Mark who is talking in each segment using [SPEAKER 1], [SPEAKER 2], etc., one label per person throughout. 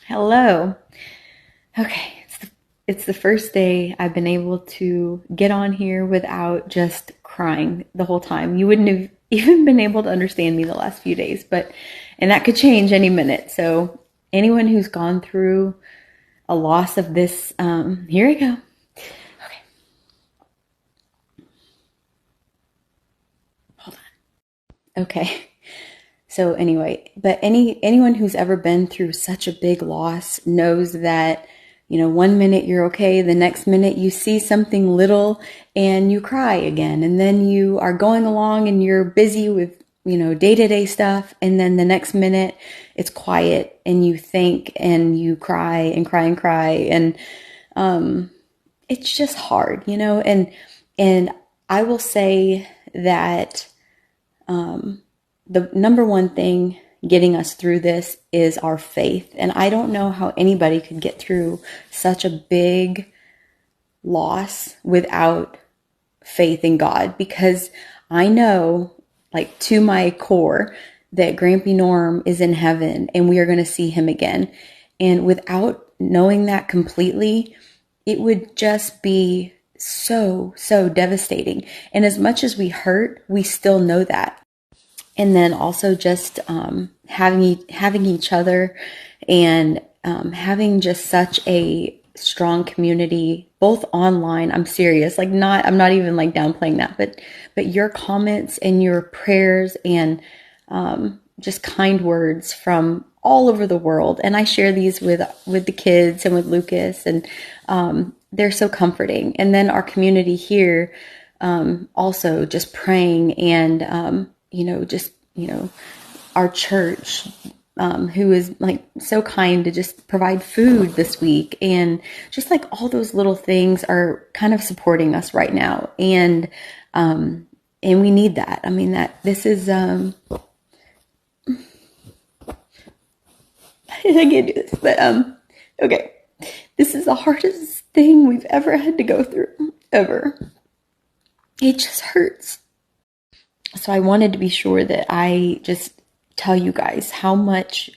[SPEAKER 1] Hello. Okay, it's the first day I've been able to get on here without just crying the whole time. You wouldn't have even been able to understand me the last few days, but and that could change any minute. So anyone who's gone through a loss of this, here we go. Okay, hold on. Okay. So anyway, but anyone who's ever been through such a big loss knows that, one minute you're okay, the next minute you see something little and you cry again. And then you are going along and you're busy with, day-to-day stuff, and then the next minute it's quiet and you think and you cry and cry and cry and um it's just hard, and I will say that um the number one thing getting us through this is our faith. And I don't know how anybody could get through such a big loss without faith in God, because I know, like, to my core, that Grampy Norm is in heaven and we are going to see him again. And without knowing that completely, it would just be so devastating. And as much as we hurt, we still know that. And then also just having each other, and having just such a strong community, both online. I'm serious, like, I'm not even like downplaying that, but your comments and your prayers and just kind words from all over the world. And I share these with the kids and with Lucas, and they're so comforting. And then our community here, also just praying, and our church, who is like so kind to just provide food this week, and just like all those little things are kind of supporting us right now. And we need that. I mean, that this is, I can't do this, but, okay. This is the hardest thing we've ever had to go through, ever. It just hurts. So I wanted to be sure that I just tell you guys how much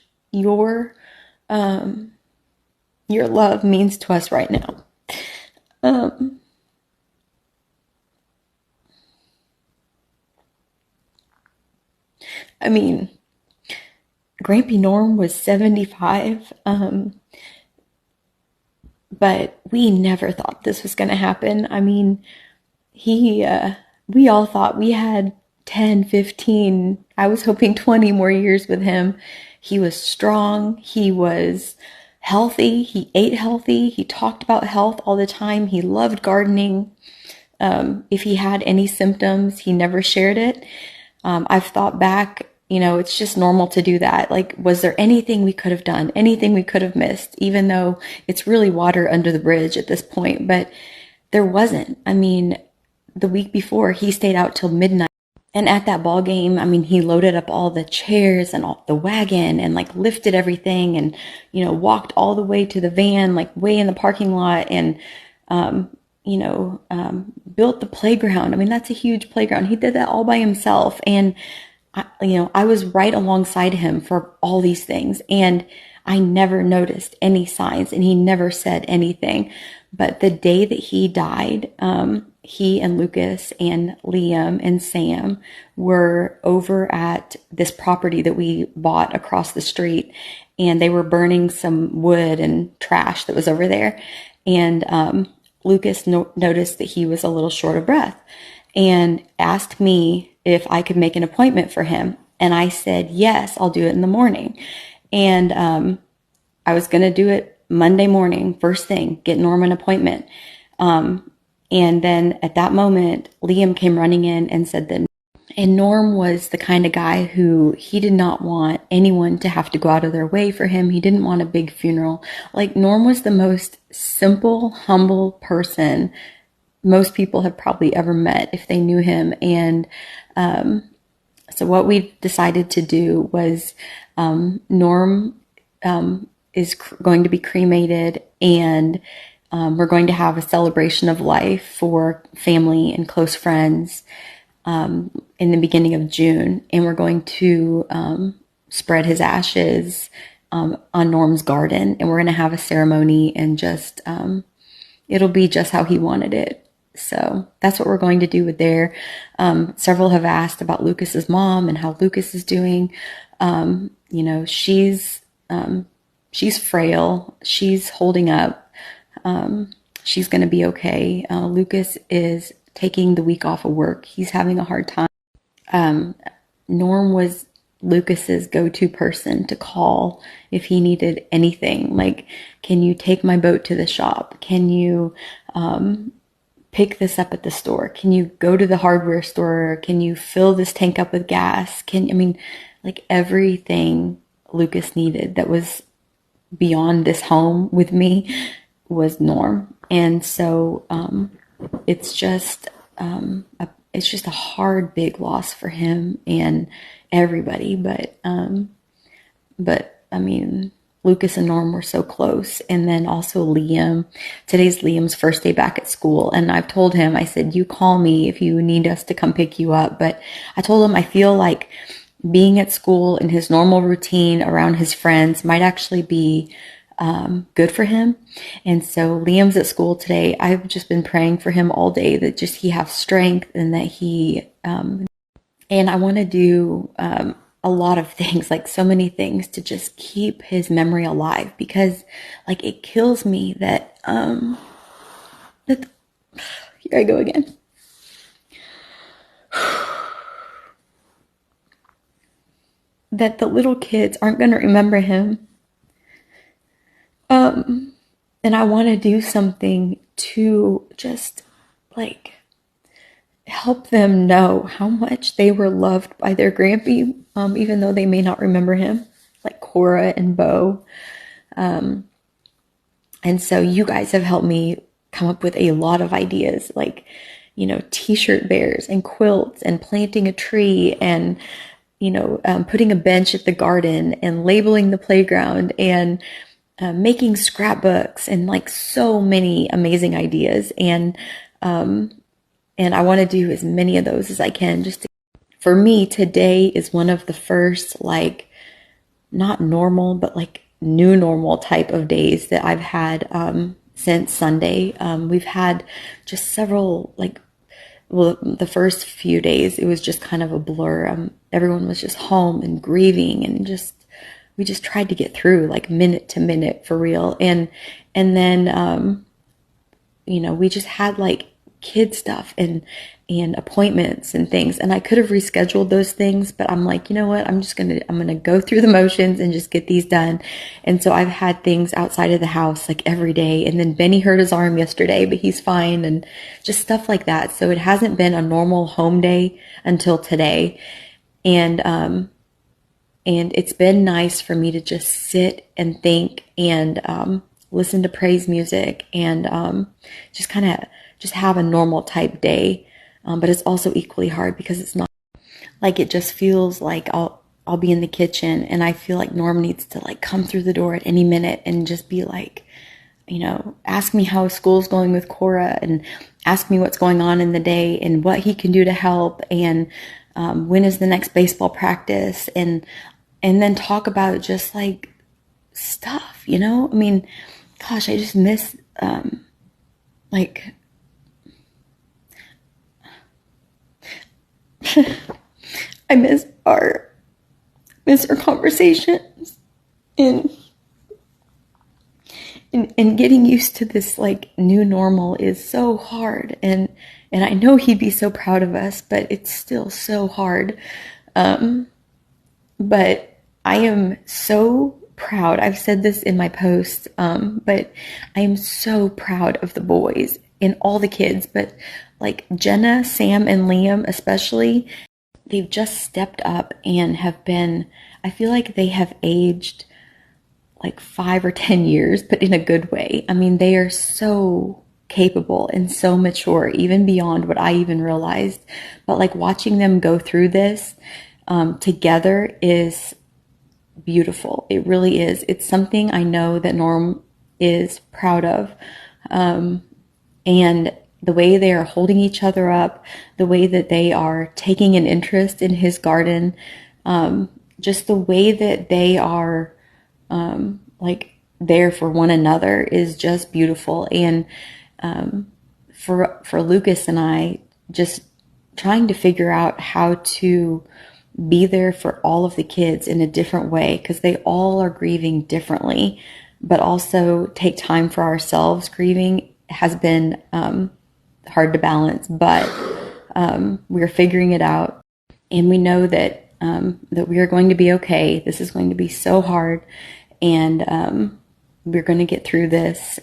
[SPEAKER 1] um your love means to us right now. Um I mean, Grampy Norm was 75, but we never thought this was going to happen. I mean, he we all thought we had 10, 15, I was hoping 20 more years with him. He was strong, he was healthy, he ate healthy, he talked about health all the time, he loved gardening. If he had any symptoms, he never shared it. I've thought back, it's just normal to do that. Like, was there anything we could have done, anything we could have missed, even though it's really water under the bridge at this point? But there wasn't. I mean, the week before, he stayed out till midnight. And at that ball game, I mean, he loaded up all the chairs and all the wagon, and like lifted everything, and, walked all the way to the van, like way in the parking lot, and, built the playground. I mean, that's a huge playground. He did that all by himself. And, I was right alongside him for all these things. And I never noticed any signs, and he never said anything. But the day that he died, he and Lucas and Liam and Sam were over at this property that we bought across the street, and they were burning some wood and trash that was over there. And Lucas noticed that he was a little short of breath and asked me if I could make an appointment for him. And I said, yes, I'll do it in the morning. And I was going to do it Monday morning, first thing, get Norm an appointment. And then at that moment, Liam came running in and said that, and Norm was the kind of guy who he did not want anyone to have to go out of their way for him. He didn't want a big funeral. Like, Norm was the most simple, humble person most people have probably ever met if they knew him. And so what we decided to do was, Norm is going to be cremated, and we're going to have a celebration of life for family and close friends in the beginning of June. And we're going to spread his ashes on Norm's garden, and we're going to have a ceremony and just, it'll be just how he wanted it. So that's what we're going to do with there. Several have asked about Lucas's mom and how Lucas is doing. You know, she's frail. She's holding up. She's going to be okay. Lucas is taking the week off of work. He's having a hard time. Norm was Lucas's go-to person to call if he needed anything. Like, can you take my boat to the shop? Can you pick this up at the store? Can you go to the hardware store? Can you fill this tank up with gas? Like everything Lucas needed that was beyond this home with me was Norm. And so it's just a hard, big loss for him and everybody. But I mean, Lucas and Norm were so close. And then also Liam. Today's Liam's first day back at school. And I've told him, I said, you call me if you need us to come pick you up. But I told him I feel like being at school in his normal routine around his friends might actually be good for him. And so Liam's at school today. I've just been praying for him all day that just he have strength and that he, and I want to do a lot of things, like so many things to just keep his memory alive, because like it kills me that, that here I go again. That the little kids aren't going to remember him. And I want to do something to just like help them know how much they were loved by their Grampy, even though they may not remember him, like Cora and Bo. And so you guys have helped me come up with a lot of ideas, like, you know, t-shirt bears and quilts and planting a tree and, you know, putting a bench at the garden and labeling the playground and making scrapbooks and like so many amazing ideas. And I want to do as many of those as I can. For me, today is one of the first, like, not normal, but like new normal type of days that I've had since Sunday. We've had just several, like, well, the first few days, it was just kind of a blur. Everyone was just home and grieving, and we just tried to get through like minute to minute for real. And then, you know, we just had like kid stuff and appointments and things. And I could have rescheduled those things, but I'm like, you know what? I'm going to go through the motions and just get these done. And so I've had things outside of the house like every day. And then Benny hurt his arm yesterday, but he's fine, and just stuff like that. So it hasn't been a normal home day until today. And it's been nice for me to just sit and think and listen to praise music and just kind of just have a normal type day. But it's also equally hard because it's not like, it just feels like I'll be in the kitchen and I feel like Norm needs to like come through the door at any minute and just be like, you know, ask me how school's going with Cora and ask me what's going on in the day and what he can do to help and when is the next baseball practice and then talk about just like stuff, you know? I mean, gosh, I just miss like I miss our conversations and getting used to this like new normal is so hard, and I know he'd be so proud of us, but it's still so hard. But I am so proud. I've said this in my post, but I am so proud of the boys and all the kids, but like Jenna, Sam, and Liam especially, they've just stepped up and have been, I feel like they have aged like 5 or 10 years, but in a good way. I mean, they are so capable and so mature, even beyond what I even realized. But like watching them go through this together is beautiful. It really is. It's something I know that Norm is proud of. And the way they are holding each other up, the way that they are taking an interest in his garden, just the way that they are like there for one another is just beautiful. And for Lucas and I, just trying to figure out how to be there for all of the kids in a different way, because they all are grieving differently, but also take time for ourselves. Grieving has been hard to balance, but we're figuring it out, and we know that that we are going to be okay. This is going to be so hard, and we're going to get through this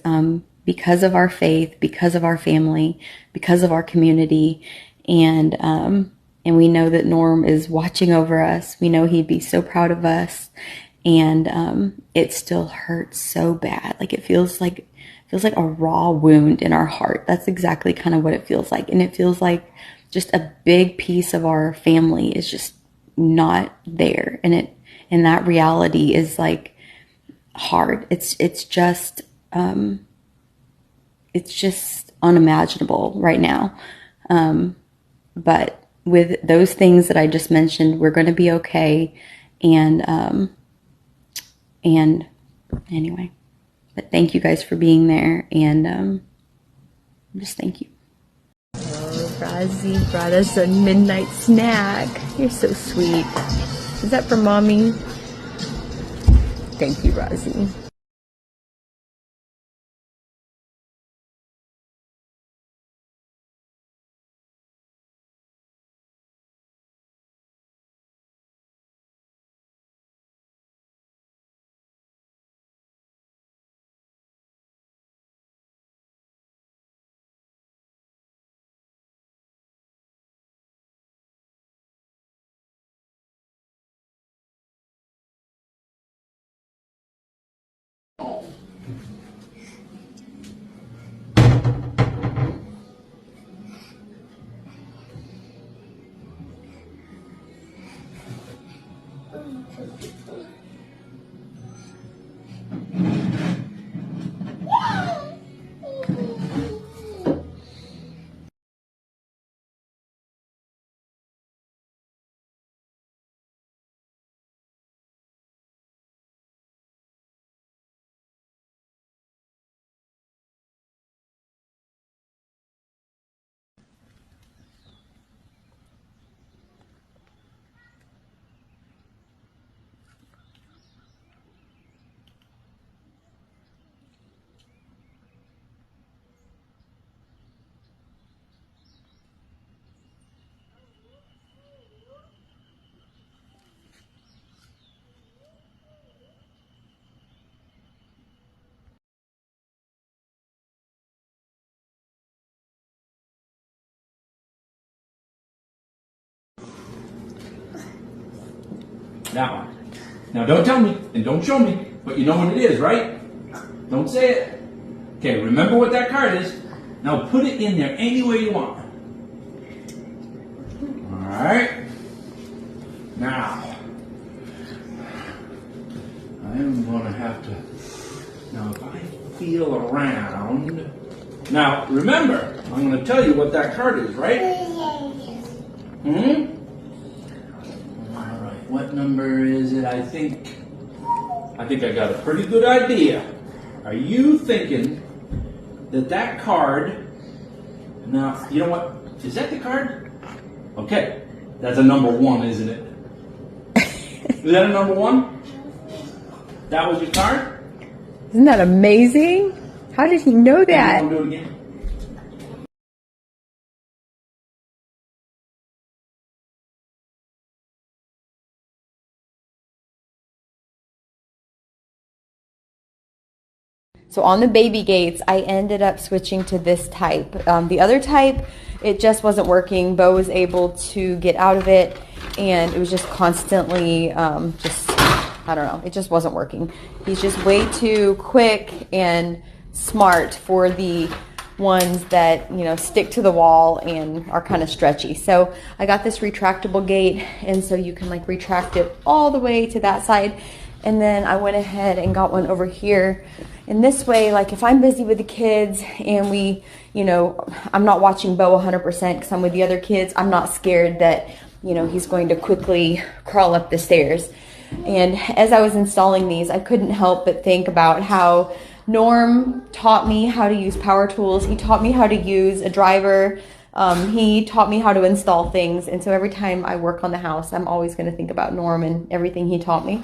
[SPEAKER 1] because of our faith, because of our family, because of our community, and we know that Norm is watching over us. We know he'd be so proud of us, and it still hurts so bad. Like it feels like a raw wound in our heart. That's exactly kind of what it feels like, and it feels like just a big piece of our family is just not there, and that reality is like hard. It's just unimaginable right now. But with those things that I just mentioned, we're going to be okay. And anyway, but thank you guys for being there, and just thank you. Oh, Rosie brought us a midnight snack. You're so sweet. Is that for Mommy? Thank you, Rosie.
[SPEAKER 2] That one. Now don't tell me and don't show me, but you know what it is, right? Don't say it. Okay, remember what that card is. Now put it in there any way you want. Alright. Now, I'm going to have to, now if I feel around, now remember, I'm going to tell you what that card is, right? What number is it? I think I got a pretty good idea. Are you thinking that card, now, you know what? Is that the card? Okay, that's a number 1, isn't it? Is that a number 1? That was your card?
[SPEAKER 1] Isn't that amazing? How did he know that?
[SPEAKER 2] You want to do it again?
[SPEAKER 1] So on the baby gates, I ended up switching to this type. The other type, it just wasn't working. Bo was able to get out of it, and it was just constantly, I don't know, it just wasn't working. He's just way too quick and smart for the ones that, you know, stick to the wall and are kind of stretchy. So I got this retractable gate, and so you can like retract it all the way to that side. And then I went ahead and got one over here. And this way, like if I'm busy with the kids and we, you know, I'm not watching Bo 100% because I'm with the other kids, I'm not scared that, you know, he's going to quickly crawl up the stairs. And as I was installing these, I couldn't help but think about how Norm taught me how to use power tools. He taught me how to use a driver. He taught me how to install things. And so every time I work on the house, I'm always going to think about Norm and everything he taught me.